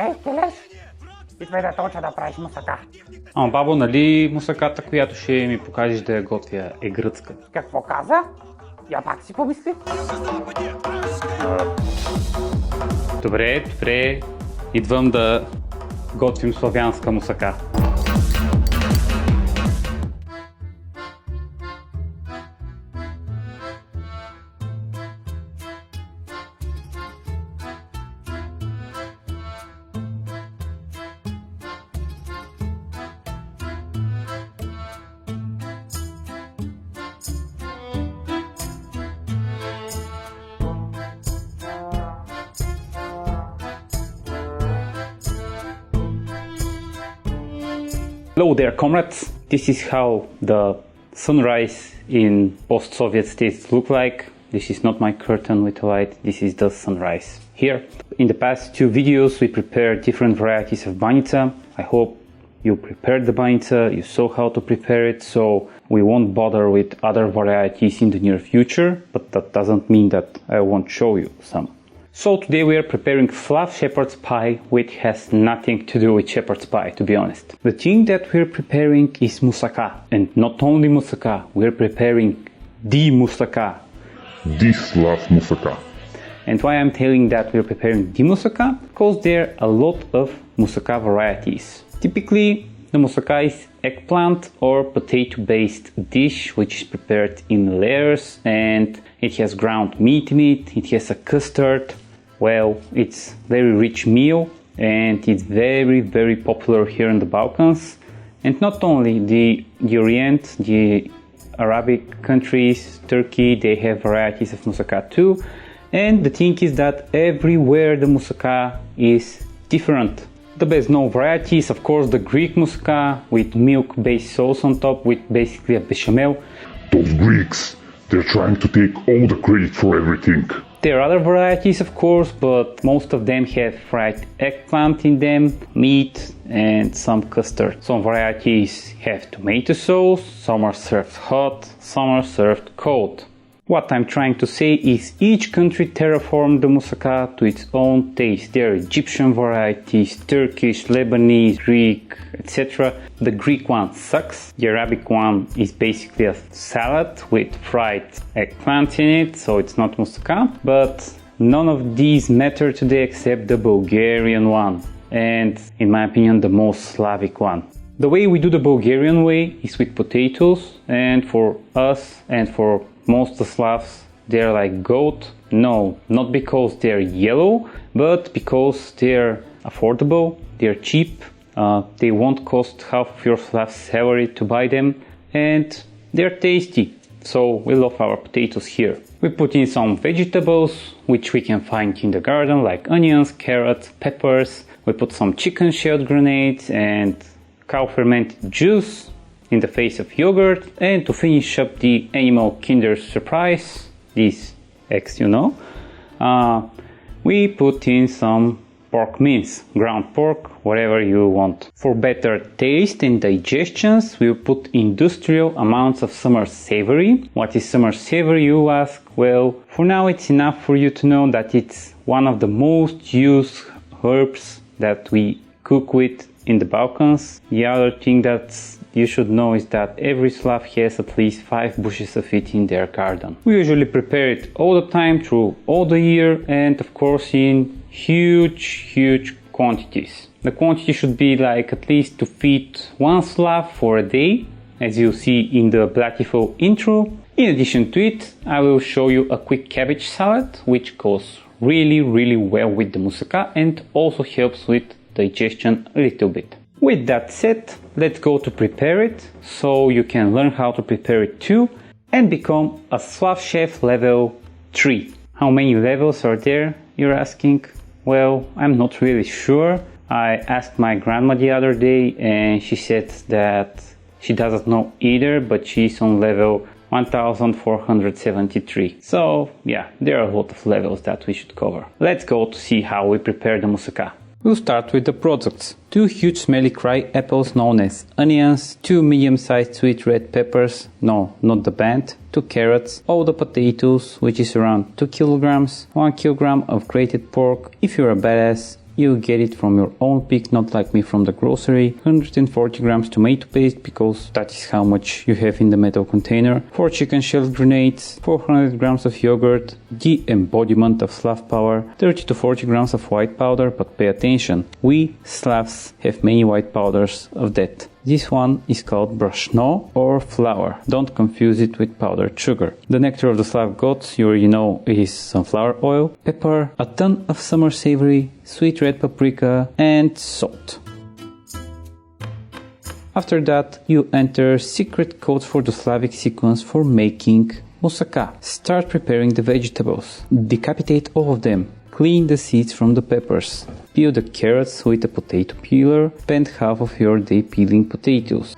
Ей, Келеш, идвай да точа да правиш мусака. Бабо, нали мусаката, която ще ми покажеш да я готвя, е гръцка? Какво каза? Я пак си помисли. Добре, идвам да готвим славянска мусака. Hello there, comrades. This is how the sunrise in post-Soviet states look like. This is not my curtain with light, this is the sunrise. Here, in the past 2 videos, we prepared different varieties of banica. I hope you prepared the banica, you saw how to prepare it, so we won't bother with other varieties in the near future, but that doesn't mean that I won't show you some. So today we are preparing fluff shepherd's pie, which has nothing to do with shepherd's pie, to be honest. The thing that we're preparing is moussaka, and not only moussaka, we're preparing the moussaka. The Slav moussaka. And why I'm telling that we're preparing the moussaka? Because there are a lot of moussaka varieties. Typically, the moussaka is eggplant or potato-based dish which is prepared in layers, and it has ground meat in it, it has a custard. Well, it's very rich meal and it's very popular here in the Balkans. And not only the Orient, the Arabic countries, Turkey, they have varieties of moussaka too. And the thing is that everywhere the moussaka is different. The best known varieties, of course, the Greek moussaka with milk-based sauce on top with basically a bechamel. Those Greeks, they're trying to take all the credit for everything. There are other varieties, of course, but most of them have fried eggplant in them, meat and some custard. Some varieties have tomato sauce, some are served hot, some are served cold. What I'm trying to say is each country terraformed the moussaka to its own taste. There are Egyptian varieties, Turkish, Lebanese, Greek, etc. The Greek one sucks. The Arabic one is basically a salad with fried eggplant in it, so it's not moussaka. But none of these matter today except the Bulgarian one, and in my opinion the most Slavic one. The way we do the Bulgarian way is with potatoes, and for us and for most of the Slavs they're like goat. No, not because they're yellow, but because they're affordable, they're cheap, they won't cost half of your Slav salary to buy them, and they're tasty. So we love our potatoes here. We put in some vegetables which we can find in the garden, like onions, carrots, peppers. We put some chicken shelled grenades and cow fermented juice in the face of yogurt, and to finish up the animal Kinder Surprise, these eggs, you know, we put in some pork mince, ground pork, whatever you want. For better taste and digestions, we put industrial amounts of summer savory. What is summer savory, you ask? Well, for now it's enough for you to know that it's one of the most used herbs that we cook with in the Balkans. The other thing that you should know is that every Slav has at least 5 bushes of it in their garden. We usually prepare it all the time through all the year, and of course in huge quantities. The quantity should be like at least to feed 1 Slav for a day, as you see in the Blatiful intro. In addition to it, I will show you a quick cabbage salad which goes really well with the moussaka and also helps with digestion a little bit. With that said, let's go to prepare it, so you can learn how to prepare it too and become a Slav chef level 3. How many levels are there, you're asking? Well, I'm not really sure. I asked my grandma the other day and she said that she doesn't know either, but she's on level 1473. So yeah, there are a lot of levels that we should cover. Let's go to see how we prepare the moussaka. We'll start with the products. 2 huge smelly cry apples known as onions, 2 medium-sized sweet red peppers, no, not the band, 2 carrots, all the potatoes, which is around 2 kilograms, 1 kilogram of grated pork. If you're a badass, you get it from your own pick, not like me from the grocery. 140 grams tomato paste, because that is how much you have in the metal container. 4 chicken shell grenades, 400 grams of yogurt, the embodiment of Slav power, 30 to 40 grams of white powder, but pay attention, we Slavs have many white powders of that. This one is called brashno or flour. Don't confuse it with powdered sugar. The nectar of the Slav gods, you already know, is sunflower oil, pepper, a ton of summer savory, sweet red paprika, and salt. After that, you enter secret codes for the Slavic sequence for making moussaka. Start preparing the vegetables. Decapitate all of them. Clean the seeds from the peppers. Peel the carrots with a potato peeler. Spend half of your day peeling potatoes.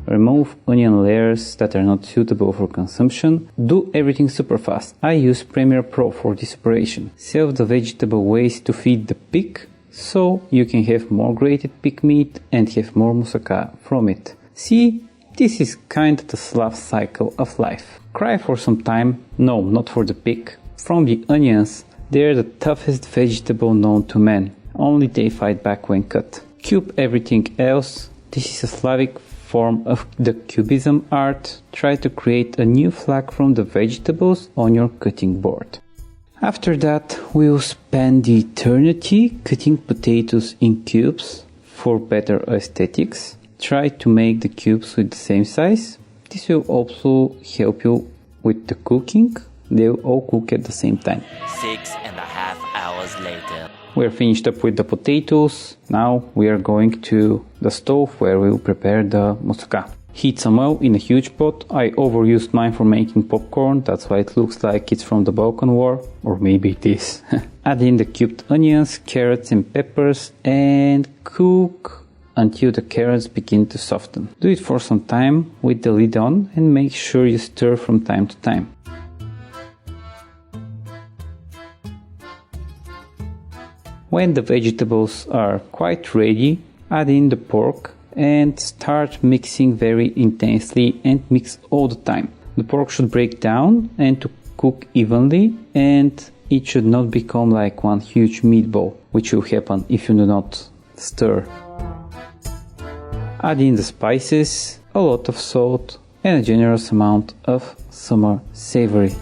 Remove onion layers that are not suitable for consumption. Do everything super fast. I use Premiere Pro for this operation. Save the vegetable waste to feed the pig, so you can have more grated pig meat and have more moussaka from it. See, this is kinda the Slav cycle of life. Cry for some time. No, not for the pig. From the onions, they're the toughest vegetable known to man. Only they fight back when cut. Cube everything else. This is a Slavic form of the cubism art. Try to create a new flag from the vegetables on your cutting board. After that, we'll spend the eternity cutting potatoes in cubes for better aesthetics. Try to make the cubes with the same size. This will also help you with the cooking. They'll all cook at the same time. 6.5 hours later. We're finished up with the potatoes. Now we are going to the stove where we'll prepare the moussaka. Heat some oil in a huge pot. I overused mine for making popcorn, that's why it looks like it's from the Balkan War. Or maybe it is. Add in the cubed onions, carrots and peppers and cook until the carrots begin to soften. Do it for some time with the lid on and make sure you stir from time to time. When the vegetables are quite ready, add in the pork and start mixing very intensely and mix all the time. The pork should break down and to cook evenly, and it should not become like one huge meatball, which will happen if you do not stir. Add in the spices, a lot of salt and a generous amount of summer savory.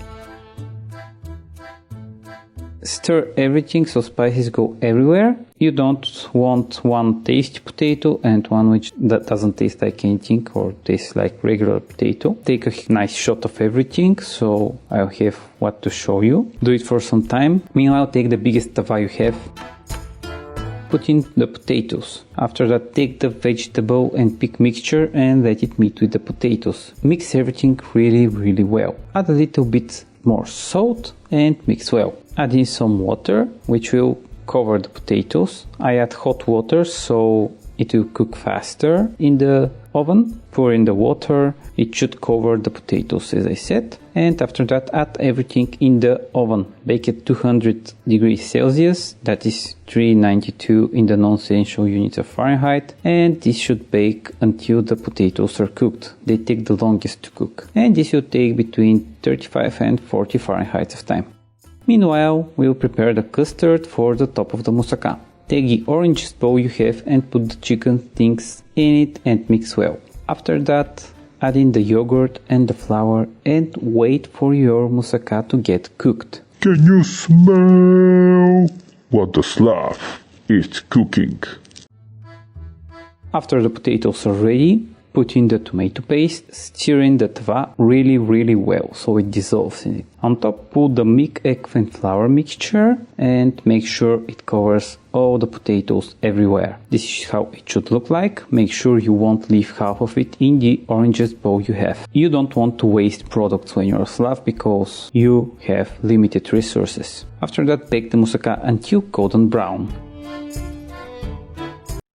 Stir everything so spices go everywhere. You don't want one tasty potato and one which doesn't taste like anything or tastes like regular potato. Take a nice shot of everything, so I'll have what to show you. Do it for some time. Meanwhile, take the biggest tava you have. Put in the potatoes. After that, take the vegetable and pig mixture and let it meet with the potatoes. Mix everything really well. Add a little bit more salt and mix well. Add in some water, which will cover the potatoes. I add hot water so it will cook faster in the oven. Pour in the water, it should cover the potatoes as I said. And after that, add everything in the oven. Bake at 200 degrees Celsius, that is 392 in the non-essential units of Fahrenheit. And this should bake until the potatoes are cooked. They take the longest to cook. And this will take between 35 and 40 Fahrenheit of time. Meanwhile, we'll prepare the custard for the top of the moussaka. Take the orangest bowl you have and put the chicken things in it and mix well. After that, add in the yogurt and the flour and wait for your moussaka to get cooked. Can you smell what the Slav is cooking? After the potatoes are ready, put in the tomato paste, stir in the tva really well so it dissolves in it. On top, put the milk, egg and flour mixture and make sure it covers all the potatoes everywhere. This is how it should look like. Make sure you won't leave half of it in the orangest bowl you have. You don't want to waste products when you're a Slav because you have limited resources. After that, bake the moussaka until golden brown.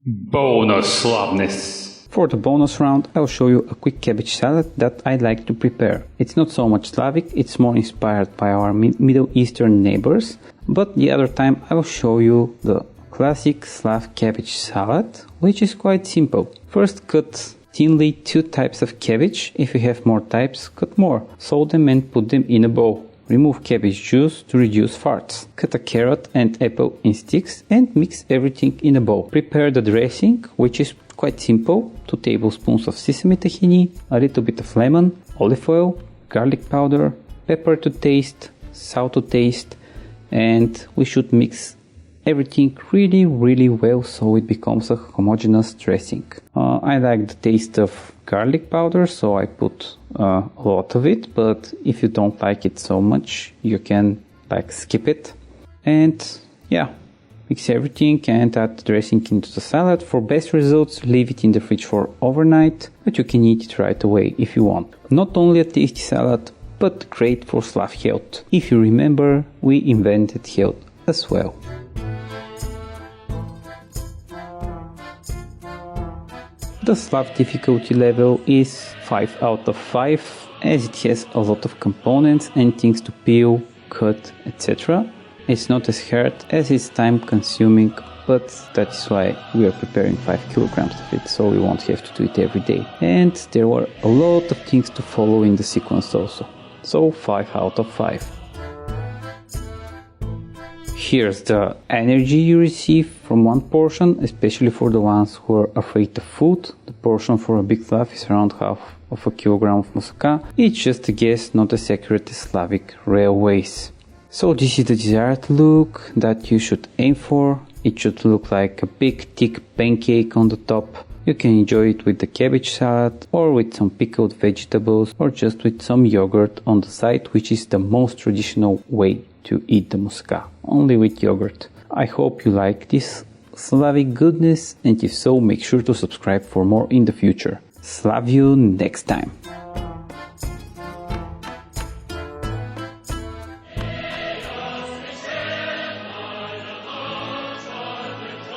Bonus Slavness. For the bonus round, I'll show you a quick cabbage salad that I like to prepare. It's not so much Slavic, it's more inspired by our Middle Eastern neighbors, but the other time I'll show you the classic Slav cabbage salad, which is quite simple. First, cut thinly 2 types of cabbage. If you have more types, cut more. Salt them and put them in a bowl. Remove cabbage juice to reduce farts. Cut a carrot and apple in sticks and mix everything in a bowl. Prepare the dressing, which is quite simple. 2 tablespoons of sesame tahini, a little bit of lemon, olive oil, garlic powder, pepper to taste, salt to taste, and we should mix everything really well so it becomes a homogeneous dressing. I like the taste of garlic powder, so I put a lot of it, but if you don't like it so much, you can skip it. And yeah, mix everything and add the dressing into the salad. For best results, leave it in the fridge for overnight, but you can eat it right away if you want. Not only a tasty salad, but great for Slav health. If you remember, we invented health as well. The Slav difficulty level is 5 out of 5, as it has a lot of components and things to peel, cut, etc. It's not as hard as it's time consuming, but that's why we are preparing 5 kilograms of it, so we won't have to do it every day. And there were a lot of things to follow in the sequence also, so 5 out of 5. Here's the energy you receive from one portion, especially for the ones who are afraid of food. The portion for a big Slav is around half of a kilogram of moussaka. It's just a guess, not as accurate as Slavic railways. So this is the desired look that you should aim for. It should look like a big thick pancake on the top. You can enjoy it with the cabbage salad or with some pickled vegetables or just with some yogurt on the side, which is the most traditional way to eat the moussaka, only with yogurt. I hope you like this Slavic goodness, and if so, make sure to subscribe for more in the future. Slav you next time!